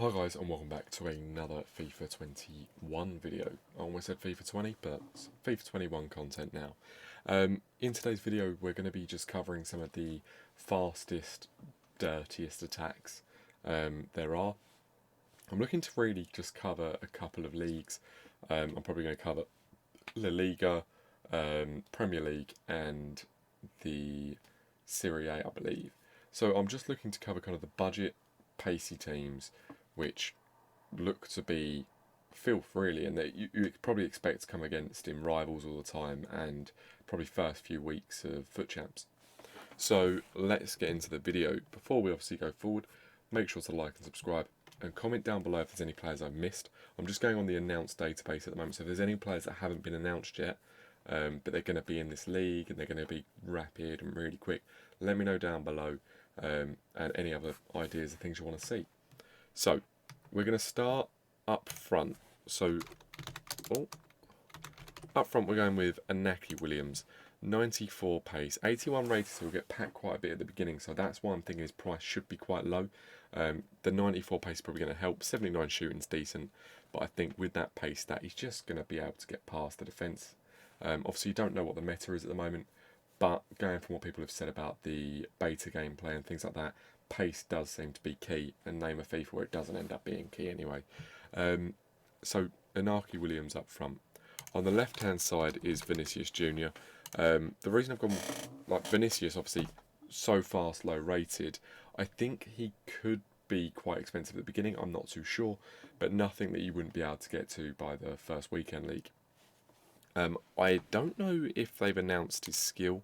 Hi guys, and welcome back to another FIFA 21 video. I almost said FIFA 20, but it's FIFA 21 content now. In today's video we're going to be just covering some of the fastest, dirtiest attacks there are. I'm looking to really just cover a couple of leagues. I'm probably going to cover La Liga, Premier League and the Serie A, I believe. So I'm just looking to cover kind of the budget, pacey teams which look to be filth really, and that you probably expect to come against in rivals all the time and probably first few weeks of foot champs. So let's get into the video. Before we obviously go forward, make sure to like and subscribe and comment down below if there's any players I've missed. I'm just going on the announced database at the moment, so if there's any players that haven't been announced yet but they're going to be in this league and they're going to be rapid and really quick, let me know down below, and any other ideas of things you want to see. So we're going to start up front. So up front we're going with Anaki Williams, 94 pace, 81 rated, so we'll get packed quite a bit at the beginning, so that's why I'm thinking his price should be quite low. The 94 pace is probably going to help. 79 shooting's decent, but I think with that pace stat he's just going to be able to get past the defence. Obviously you don't know what the meta is at the moment, but going from what people have said about the beta gameplay and things like that, pace does seem to be key, and name a FIFA where it doesn't end up being key anyway. So Anaki Williams up front. On the left hand side is Vinicius Jr. The reason I've gone like Vinicius, obviously so fast, low rated, I think he could be quite expensive at the beginning, I'm not too sure, but nothing that you wouldn't be able to get to by the first weekend league. I don't know if they've announced his skill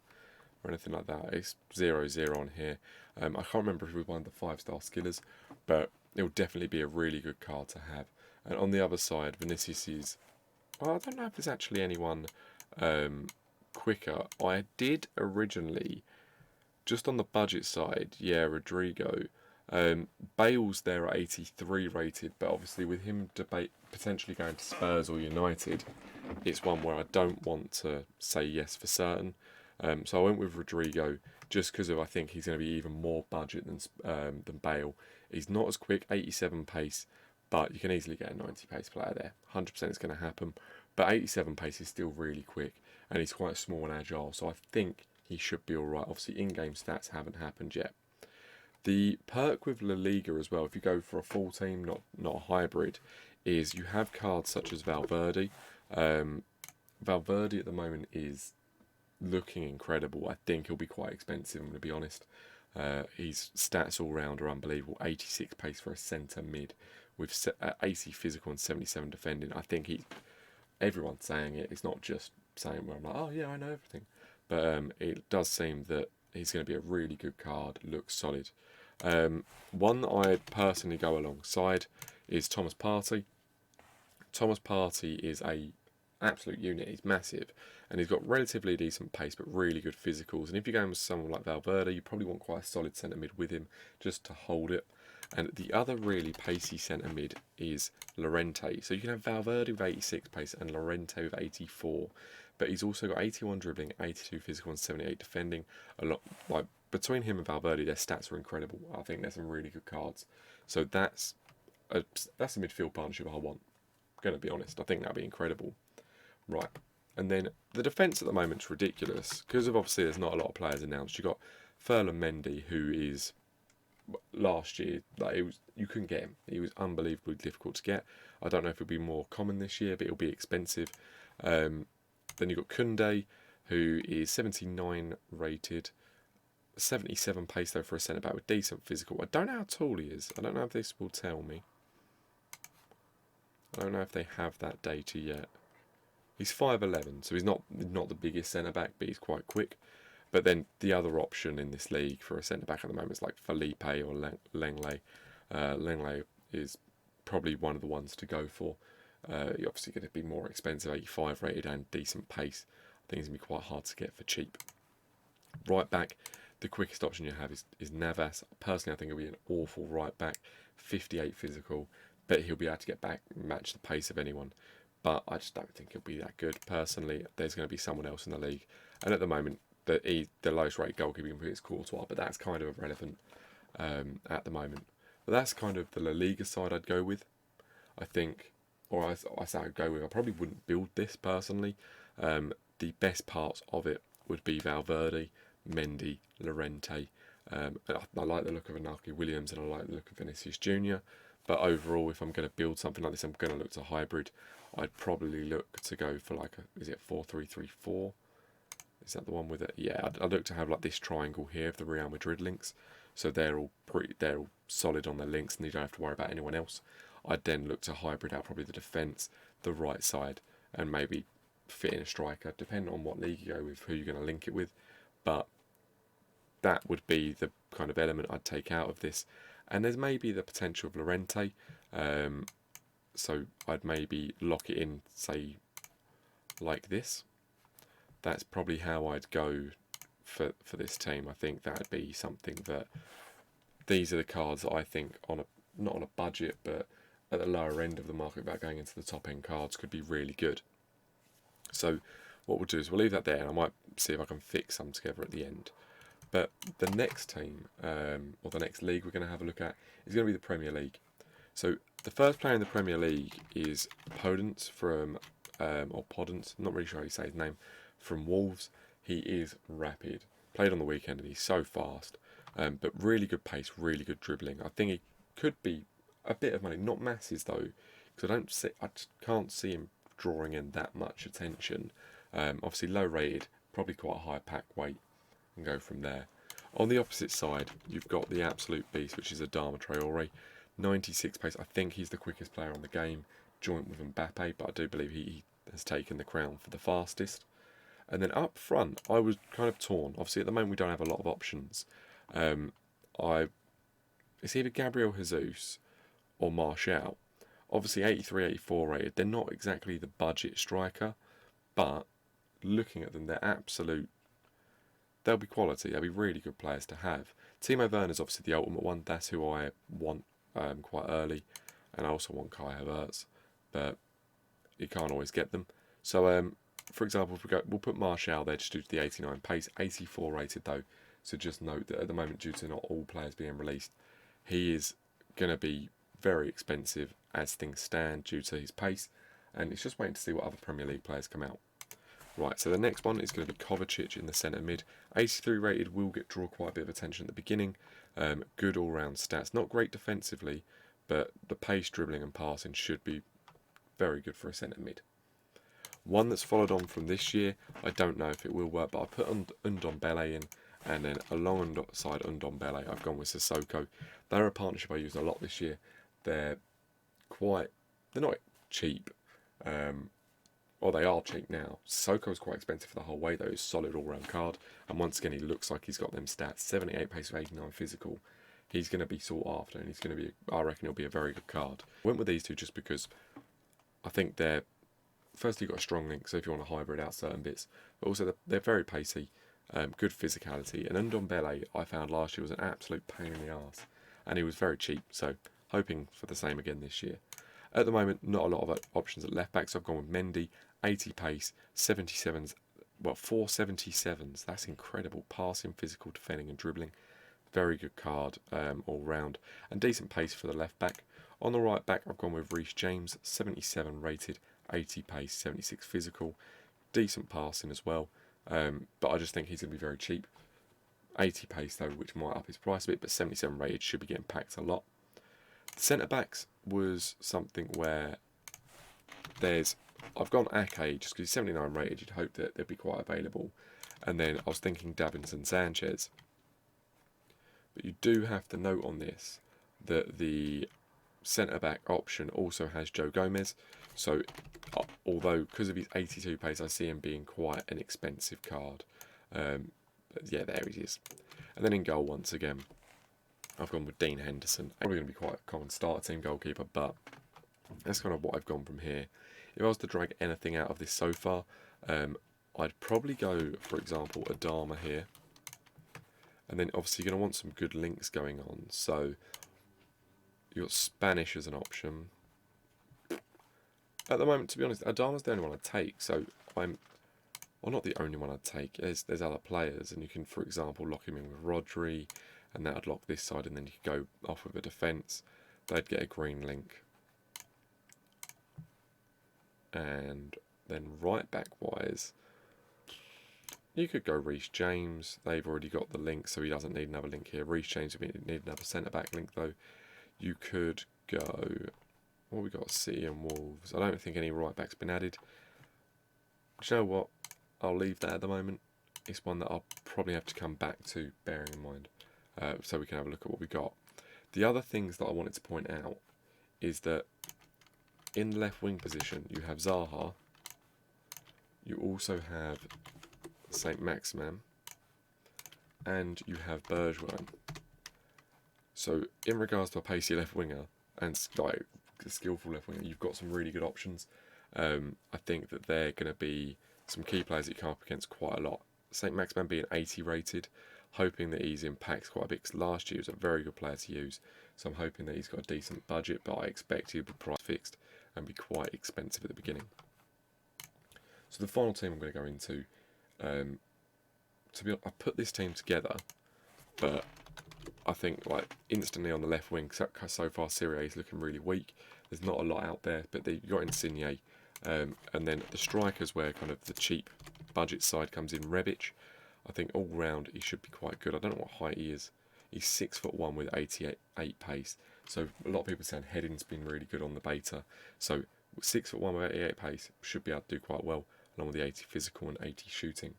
or anything like that. It's 0-0 on here. I can't remember if it was one of the 5-star skillers, but it will definitely be a really good card to have. And on the other side, Vinicius is... Well, I don't know if there's actually anyone quicker. I did originally, just on the budget side, yeah, Rodrigo. Bale's there at 83 rated, but obviously with him potentially going to Spurs or United, it's one where I don't want to say yes for certain. So I went with Rodrigo just because I think he's going to be even more budget than Bale. He's not as quick, 87 pace, but you can easily get a 90 pace player there. 100% is going to happen, but 87 pace is still really quick, and he's quite small and agile, so I think he should be alright. Obviously in-game stats haven't happened yet. The perk with La Liga as well, if you go for a full team, not a hybrid, is you have cards such as Valverde. Valverde at the moment is looking incredible. I think he'll be quite expensive, I'm going to be honest. His stats all round are unbelievable. 86 pace for a centre mid with 80 physical and 77 defending. I think everyone's saying it. It's not just saying where I'm like, oh yeah, I know everything. But it does seem that he's going to be a really good card. Looks solid. One that I personally go alongside is Thomas Partey. Thomas Partey is a absolute unit. He's massive and he's got relatively decent pace but really good physicals, and if you're going with someone like Valverde you probably want quite a solid centre mid with him just to hold it. And the other really pacey centre mid is Llorente. So you can have Valverde with 86 pace and Llorente with 84, but he's also got 81 dribbling, 82 physical and 78 defending. A lot, like between him and Valverde, their stats are incredible. I think they're some really good cards. So that's a midfield partnership I want. I'm going to be honest, I think that'd be incredible. Right, and then the defence at the moment is ridiculous because of obviously there's not a lot of players announced. You've got Ferland Mendy, who is last year, like you couldn't get him. He was unbelievably difficult to get. I don't know if it'll be more common this year, but it'll be expensive. Then you've got Kunde, who is 79 rated, 77 pace though for a centre back with decent physical. I don't know how tall he is. I don't know if this will tell me. I don't know if they have that data yet. He's 5'11", so he's not the biggest centre back, but he's quite quick. But then the other option in this league for a centre back at the moment is like Felipe or Lenglet. Lenglet is probably one of the ones to go for. You're obviously going to be more expensive, 85 rated and decent pace. I think it's going to be quite hard to get for cheap. Right back, the quickest option you have is Navas. Personally, I think he'll be an awful right back, 58 physical, but he'll be able to get back and match the pace of anyone. But I just don't think he'll be that good. Personally, there's going to be someone else in the league. And at the moment, the lowest rate goalkeeper you can put is Courtois, but that's kind of irrelevant at the moment. But that's kind of the La Liga side I'd go with. I think, or I say I'd go with, I probably wouldn't build this personally. The best parts of it would be Valverde, Mendy, Llorente. I like the look of Anaki Williams and I like the look of Vinicius Jr. But overall, if I'm going to build something like this, I'm going to look to hybrid. I'd probably look to go for like a, is it 4-3-3-4? Is that the one with it? Yeah, I'd look to have like this triangle here of the Real Madrid links. So they're all solid on their links and you don't have to worry about anyone else. I'd then look to hybrid out probably the defence, the right side, and maybe fit in a striker, depending on what league you go with, who you're going to link it with. But that would be the kind of element I'd take out of this. And there's maybe the potential of Llorente. So I'd maybe lock it in, say, like this. That's probably how I'd go for this team. I think that'd be something that these are the cards that I think on a not on a budget, but at the lower end of the market, without going into the top end cards, could be really good. So what we'll do is we'll leave that there, and I might see if I can fix some together at the end. But the next team, or the next league we're going to have a look at, is going to be the Premier League. So the first player in the Premier League is Podence from, or Podence, I'm not really sure how you say his name, from Wolves. He is rapid. Played on the weekend and he's so fast. But really good pace, really good dribbling. I think he could be a bit of money, not masses though, because I just can't see him drawing in that much attention. Obviously low rated, probably quite a high pack weight, and go from there. On the opposite side, you've got the absolute beast, which is Adama Traore, 96 pace. I think he's the quickest player on the game, joint with Mbappe, but I do believe he has taken the crown for the fastest. And then up front, I was kind of torn. Obviously, at the moment, we don't have a lot of options. It's either Gabriel Jesus or Martial. Obviously, 83, 84 rated. They're not exactly the budget striker, but looking at them, they're absolute. They'll be quality. They'll be really good players to have. Timo Werner's obviously the ultimate one. That's who I want quite early. And I also want Kai Havertz, but you can't always get them. So, for example, if we'll put Martial there just due to the 89 pace, 84 rated though. So just note that at the moment, due to not all players being released, he is going to be very expensive as things stand due to his pace. And it's just waiting to see what other Premier League players come out. Right, so the next one is going to be Kovacic in the centre mid. 83 rated, will draw quite a bit of attention at the beginning. Good all-round stats. Not great defensively, but the pace, dribbling and passing should be very good for a centre mid. One that's followed on from this year, I don't know if it will work, but I put Ndombele in, and then alongside Ndombele, I've gone with Sissoko. They're a partnership I used a lot this year. They're not cheap, or they are cheap now. Sissoko's quite expensive for the whole way though. He's a solid all-round card, and once again he looks like he's got them stats. 78 pace with 89 physical. He's going to be sought after, and he's going to be, I reckon he'll be a very good card. I went with these two just because I think they're, firstly you've got a strong link, so if you want to hybrid out certain bits, but also they're very pacey, good physicality. And Ndombele I found last year was an absolute pain in the arse, and he was very cheap, so hoping for the same again this year. At the moment, not a lot of options at left back, so I've gone with Mendy, 80 pace, 77s, well, 477s. That's incredible. Passing, physical, defending, and dribbling. Very good card all round, and decent pace for the left back. On the right back, I've gone with Reece James, 77 rated, 80 pace, 76 physical, decent passing as well. But I just think he's going to be very cheap. 80 pace though, which might up his price a bit, but 77 rated should be getting packed a lot. Centre backs was something where I've gone Ake just because he's 79 rated. You'd hope that they'd be quite available, and then I was thinking Davinson Sanchez. But you do have to note on this that the centre back option also has Joe Gomez. So although because of his 82 pace, I see him being quite an expensive card. But yeah, there he is. And then in goal once again, I've gone with Dean Henderson. Probably going to be quite a common starter team goalkeeper, but that's kind of what I've gone from here. If I was to drag anything out of this so far, I'd probably go, for example, Adama here. And then obviously you're going to want some good links going on. So you've got Spanish as an option. At the moment, to be honest, Adama's the only one I'd take. So well, not the only one I'd take. There's other players, and you can, for example, lock him in with Rodri. and that would lock this side, and then you could go off with a defence. They'd get a green link. And then right back wise, you could go Reece James. They've already got the link, so he doesn't need another link here. Reece James would need another centre back link though. You could go, what we got, City and Wolves. I don't think any right back's been added. Do you know what? I'll leave that at the moment. It's one that I'll probably have to come back to, bearing in mind, so we can have a look at what we got. The other things that I wanted to point out is that in the left wing position, you have Zaha. You also have Saint Maximin, and you have Bergwijn. So in regards to a pacey left winger and like a skillful left winger, you've got some really good options. I think that they're going to be some key players that you come up against quite a lot. Saint Maximin being 80 rated, hoping that he's impacts quite a bit, because last year he was a very good player to use. So I'm hoping that he's got a decent budget, but I expect he'll be price fixed and be quite expensive at the beginning. So the final team I'm going to go into, I put this team together, but I think like instantly on the left wing, so far Serie A is looking really weak. There's not a lot out there, but you got Insigne, and then the strikers where kind of the cheap budget side comes in. Rebic, I think all round he should be quite good. I don't know what height he is. He's 6'1" with 88 pace. So a lot of people saying heading's been really good on the beta. So 6'1" with 88 pace should be able to do quite well, along with the 80 physical and 80 shooting.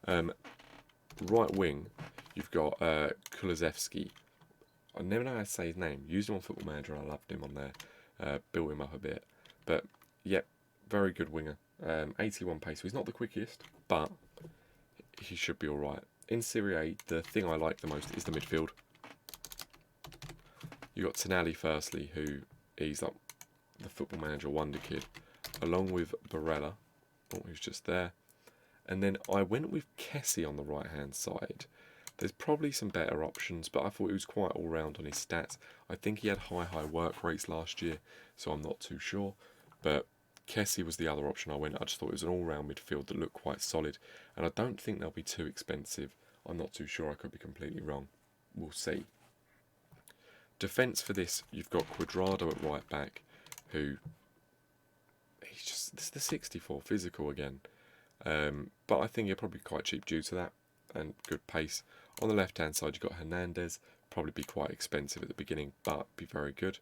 Right wing, you've got Kulusevski. I never know how to say his name. Used him on Football Manager, I loved him on there. Built him up a bit. But, yep, very good winger. 81 pace. So he's not the quickest, but he should be alright. In Serie A, the thing I like the most is the midfield. You've got Tonali firstly, who he's like the Football Manager wonder kid, along with Barella, who's just there. And then I went with Kessie on the right-hand side. There's probably some better options, but I thought he was quite all-round on his stats. I think he had high work rates last year, so I'm not too sure. But Kessie was the other option I went. I just thought it was an all-round midfield that looked quite solid. And I don't think they'll be too expensive. I'm not too sure. I could be completely wrong. We'll see. Defence for this, you've got Cuadrado at right back, who... This is the 64 physical again. But I think you're probably quite cheap due to that, and good pace. On the left-hand side, you've got Hernandez, probably be quite expensive at the beginning, but be very good.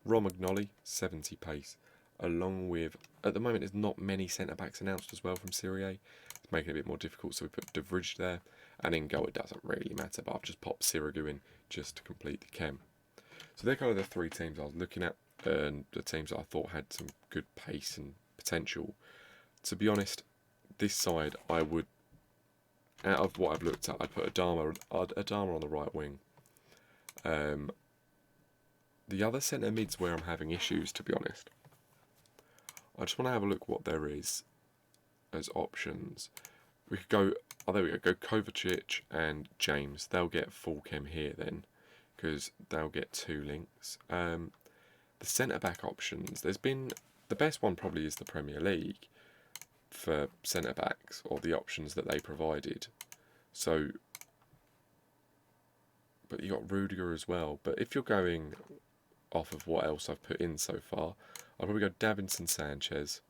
Romagnoli, 70 pace, along with, at the moment, there's not many centre-backs announced as well from Serie A. It's making it a bit more difficult, so we put De Vrij there, and in goal it doesn't really matter, but I've just popped Sirigu in just to complete the chem. So they're kind of the three teams I was looking at, and the teams that I thought had some good pace and potential. To be honest, this side, I would, out of what I've looked at, I'd put Adama on the right wing. The other centre mid's where I'm having issues, to be honest. I just want to have a look what there is as options. We could go, there we go Kovacic and James. They'll get full chem here then, because they'll get 2 links. The centre-back options, there's been, the best one probably is the Premier League for centre-backs, or the options that they provided. So, but you got Rudiger as well. But if you're going off of what else I've put in so far, I'll probably go Davinson Sanchez.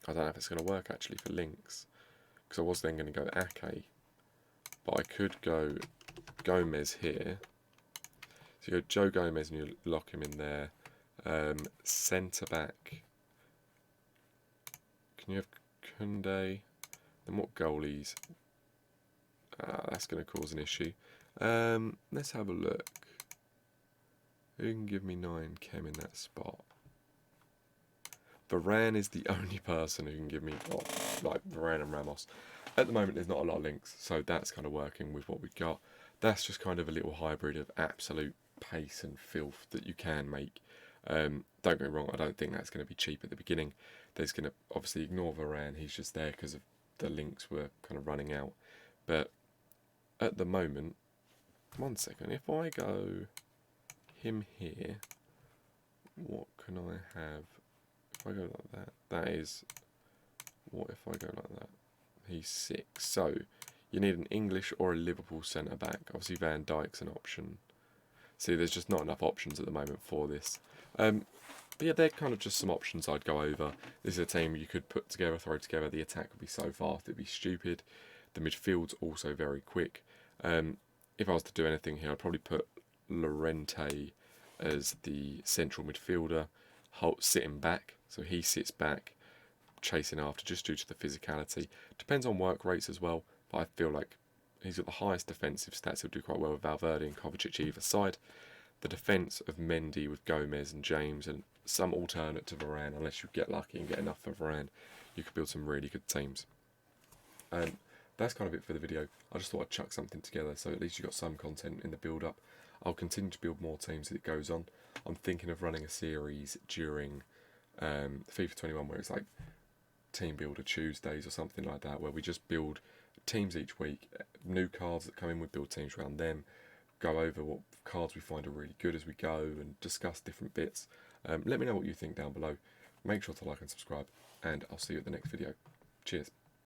I don't know if it's going to work actually for links, because I was then going to go Ake, but I could go Gomez here. So you go Joe Gomez and you lock him in there. Centre-back. Can you have Koundé? Then what goalies? That's going to cause an issue. Let's have a look. Who can give me 9 chem in that spot? Varane is the only person who can give me, like Varane and Ramos. At the moment, there's not a lot of links, so that's kind of working with what we've got. That's just kind of a little hybrid of absolute pace and filth that you can make. Don't get me wrong, I don't think that's going to be cheap at the beginning. There's going to, obviously, ignore Varane, he's just there because of the links were kind of running out. But at the moment, 1 second, if I go him here, what can I have? If I go like that, that is, what if I go like that? He's 6. So You need an English or a Liverpool centre-back. Obviously Van Dijk's an option. See, there's just not enough options at the moment for this. But yeah, they're kind of just some options I'd go over. This is a team you could put together, throw together. The attack would be so fast, it'd be stupid. The midfield's also very quick. If I was to do anything here, I'd probably put Llorente as the central midfielder, sitting back. So he sits back, chasing after, just due to the physicality. Depends on work rates as well, but I feel like he's got the highest defensive stats. He'll do quite well with Valverde and Kovacic either side. The defence of Mendy with Gomez and James and some alternate to Varane, unless you get lucky and get enough for Varane, you could build some really good teams. That's kind of it for the video. I just thought I'd chuck something together so at least you've got some content in the build-up. I'll continue to build more teams as it goes on. I'm thinking of running a series during FIFA 21 where it's like Team Builder Tuesdays or something like that, where we just build teams each week. New cards that come in, we build teams around them, go over what cards we find are really good as we go and discuss different bits. Let me know what you think down below. Make sure to like and subscribe, and I'll see you at the next video. Cheers.